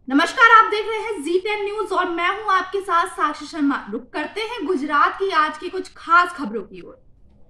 नमस्कार, आप देख रहे हैं जी10 न्यूज और मैं हूं आपके साथ साक्षी शर्मा। रुक करते हैं गुजरात की आज की कुछ खास खबरों की ओर।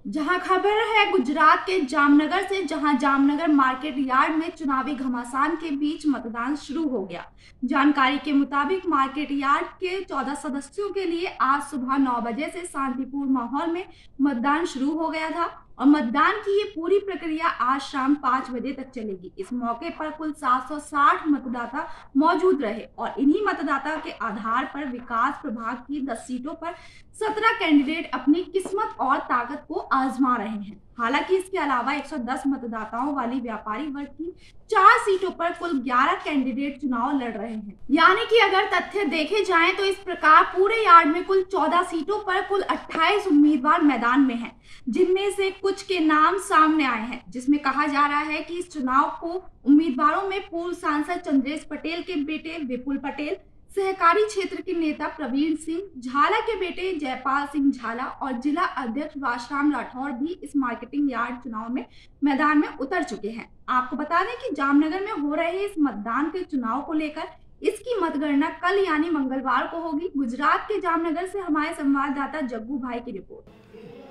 जहां खबर है गुजरात के जामनगर से, जहां जामनगर मार्केट यार्ड में चुनावी घमासान के बीच मतदान शुरू हो गया। जानकारी के मुताबिक मार्केट यार्ड के 14 सदस्यों के लिए आज सुबह 9 बजे से शांतिपूर्ण माहौल में मतदान शुरू हो गया था और मतदान की ये पूरी प्रक्रिया आज शाम 5 बजे तक चलेगी। इस मौके पर कुल 760 मतदाता मौजूद रहे और इन्हीं मतदाता के आधार पर विकास प्रभाग की 10 सीटों पर 17 कैंडिडेट अपनी किस्मत और ताकत को आजमा रहे हैं। हालांकि इसके अलावा 110 मतदाताओं वाली व्यापारी वर्ग की 4 सीटों पर कुल 11 कैंडिडेट चुनाव लड़ रहे हैं। यानी कि अगर तथ्य देखे जाएं तो इस प्रकार पूरे यार्ड में कुल 14 सीटों पर कुल 28 उम्मीदवार मैदान में हैं, जिनमें से कुछ के नाम सामने आए हैं, जिसमें कहा जा रहा है कि इस चुनाव को उम्मीदवारों में पूर्व सांसद चंद्रेश पटेल के बेटे विपुल पटेल, सहकारी क्षेत्र के नेता प्रवीण सिंह, झाला के बेटे जयपाल सिंह झाला और जिला अध्यक्ष वाशराम राठौर भी इस मार्केटिंग यार्ड चुनाव में मैदान में उतर चुके हैं। आपको बता दें कि जामनगर में हो रहे इस मतदान के चुनाव को लेकर इसकी मतगणना कल यानी मंगलवार को होगी। गुजरात के जामनगर से हमारे संवाददाता जग्गू भाई की रिपोर्ट।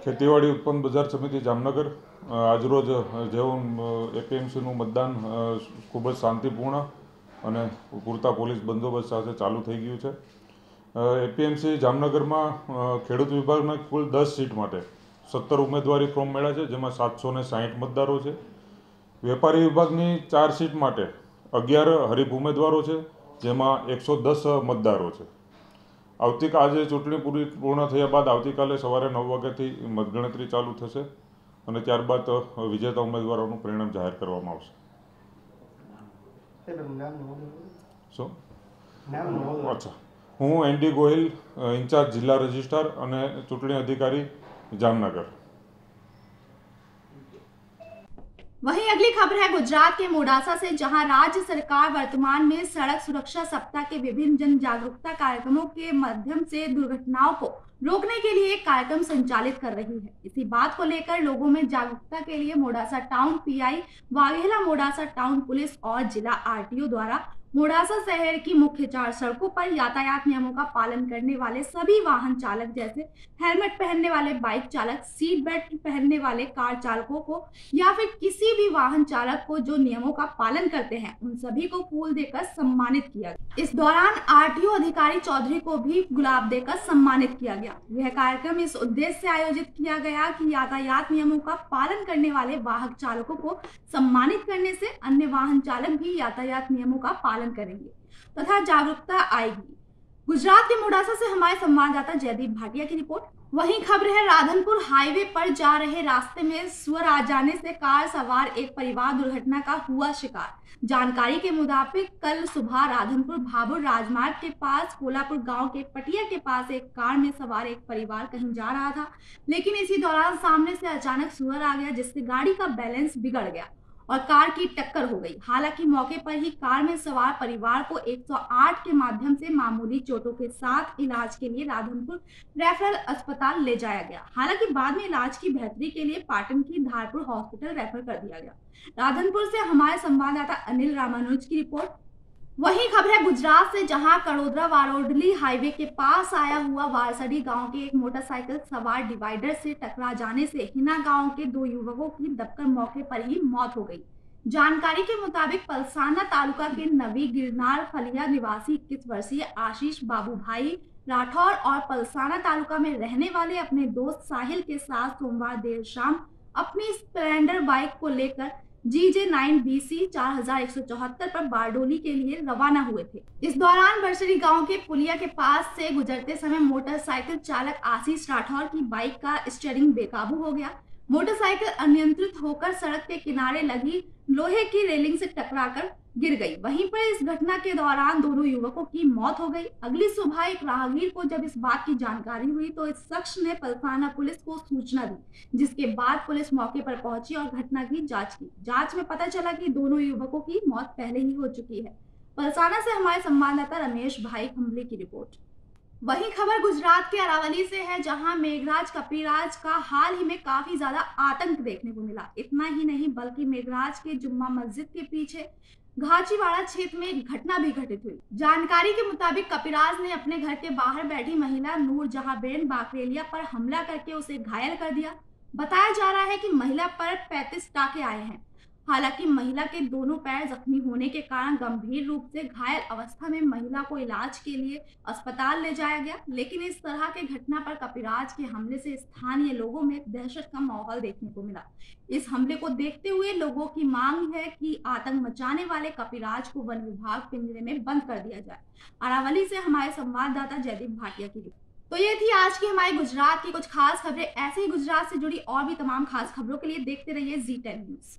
ખેતીવાડી ઉત્પન્ન બજાર સમિતિ જામનગર આજરોજ જેવું એપીએમસીનું મતદાન ખૂબ જ શાંતિપૂર્ણ અને પૂરતા પોલીસ બંદોબસ્ત સાથે ચાલુ થઈ ગયું છે। એપીએમસી જામનગરમાં ખેડૂત વિભાગના કુલ 10 સીટ માટે 17 ઉમેદવારી ફોર્મ મળ્યા છે, જેમાં 760 મતદારો છે। વેપારી વિભાગની 4 સીટ માટે 11 હરીફ ઉમેદવારો છે, જેમાં 110 મતદારો છે। આજે ચૂંટણી પૂર્ણ થયા બાદ આવતીકાલે સવારે 9 વાગ્યાથી મતગણતરી ચાલુ થશે અને ત્યારબાદ વિજેતા ઉમેદવારોનું પરિણામ જાહેર કરવામાં આવશે। શું? અચ્છા, હું એનડી ગોહિલ, ઇન્ચાર્જ જિલ્લા રજિસ્ટ્રાર અને ચૂંટણી અધિકારી જામનગર। वहीं अगली खबर है गुजरात के मोडासा से, जहां राज्य सरकार वर्तमान में सड़क सुरक्षा सप्ताह के विभिन्न जन जागरूकता कार्यक्रमों के माध्यम से दुर्घटनाओं को रोकने के लिए एक कार्यक्रम संचालित कर रही है। इसी बात को लेकर लोगों में जागरूकता के लिए Modasa town pi, Vaghela Modasa town police और जिला आरटीओ द्वारा मोडासा शहर की मुख्य 4 सड़कों पर यातायात नियमों का पालन करने वाले सभी वाहन चालक, जैसे हेलमेट पहनने वाले बाइक चालक, सीट बेल्ट पहनने वाले कार चालकों को या फिर किसी भी वाहन चालक को जो नियमों का पालन करते हैं, उन सभी को फूल देकर सम्मानित किया गया। इस दौरान आरटीओ अधिकारी चौधरी को भी गुलाब देकर सम्मानित किया गया। यह कार्यक्रम इस उद्देश्य से आयोजित किया गया कि यातायात नियमों का पालन करने वाले वाहन चालकों को सम्मानित करने से अन्य वाहन चालक भी यातायात नियमों का पालन करेंगे तथा जागरूकता आएगी। गुजरात के मोडासा से हमारे संवाददाता जयदीप भाटिया की रिपोर्ट। वहीं खबर है राधनपुर हाईवे पर जा रहे रास्ते में सुअर आ जाने से कार सवार एक परिवार दुर्घटना का हुआ शिकार। जानकारी के मुताबिक कल सुबह राधनपुर भाभुर राजमार्ग के पास कोलापुर गांव के पटिया के पास एक कार में सवार एक परिवार कहीं जा रहा था, लेकिन इसी दौरान सामने से अचानक सुअर आ गया, जिससे गाड़ी का बैलेंस बिगड़ गया और कार की टक्कर हो गई। हालांकि मौके पर ही कार में सवार परिवार को 108 के माध्यम से मामूली चोटों के साथ इलाज के लिए राधनपुर रेफरल अस्पताल ले जाया गया। हालांकि बाद में इलाज की बेहतरी के लिए पाटन की धारपुर हॉस्पिटल रेफर कर दिया गया। राधनपुर से हमारे संवाददाता अनिल रामानुज की रिपोर्ट। वहीं खबर है गुजरात से, जहां कड़ोदरा वारोडली हाईवे के पास आया हुआ वारसडी गांव के एक मोटरसाइकिल सवार डिवाइडर से टकरा जाने से हिना गांव के 2 युवकों की दबकर मौके पर ही मौत हो गई। जानकारी के मुताबिक पलसाना तालुका के नवी गिरनार फलिया निवासी 21 वर्षीय आशीष बाबू भाई राठौर और पलसाना तालुका में रहने वाले अपने दोस्त साहिल के साथ सोमवार देर शाम अपनी स्प्लेंडर बाइक को लेकर GJ9BC 4174 पर बारडोली के लिए रवाना हुए थे। इस दौरान बरसरी गांव के पुलिया के पास से गुजरते समय मोटरसाइकिल चालक आशीष राठौर की बाइक का स्टीयरिंग बेकाबू हो गया। मोटरसाइकिल अनियंत्रित होकर सड़क के किनारे लगी लोहे की रेलिंग से टकराकर गिर गई। वहीं पर इस घटना के दौरान दोनों युवकों की मौत हो गई। अगली सुबह एक राहगीर को जब इस बात की जानकारी हुई तो इस शख्स ने पलसाना पुलिस को सूचना दी, जिसके बाद पुलिस मौके पर पहुंची और घटना की जांच की। जांच में पता चला कि दोनों युवकों की मौत पहले ही हो चुकी है। पलसाना से हमारे संवाददाता रमेश भाई खंबले की रिपोर्ट। वही खबर गुजरात के अरावली से है, जहां मेघराज कपिराज का हाल ही में काफी ज्यादा आतंक देखने को मिला। इतना ही नहीं बल्कि मेघराज के जुम्मा मस्जिद के पीछे घाचीवाड़ा क्षेत्र में एक घटना भी घटित हुई। जानकारी के मुताबिक कपिराज ने अपने घर के बाहर बैठी महिला नूरजहांबेन बाकरेलिया पर हमला करके उसे घायल कर दिया। बताया जा रहा है कि महिला पर 35 टाके आए हैं। हालांकि महिला के दोनों पैर जख्मी होने के कारण गंभीर रूप से घायल अवस्था में महिला को इलाज के लिए अस्पताल ले जाया गया। लेकिन इस तरह के घटना पर कपिराज के हमले से स्थानीय लोगों में दहशत का माहौल देखने को मिला। इस हमले को देखते हुए लोगों की मांग है कि आतंक मचाने वाले कपिराज को वन विभाग पिंजरे में बंद कर दिया जाए। अरावली से हमारे संवाददाता जयदीप भाटिया की रिपोर्ट। तो ये थी आज की हमारी गुजरात की कुछ खास खबरें। ऐसे ही गुजरात से जुड़ी और भी तमाम खास खबरों के लिए देखते रहिए जी10 न्यूज।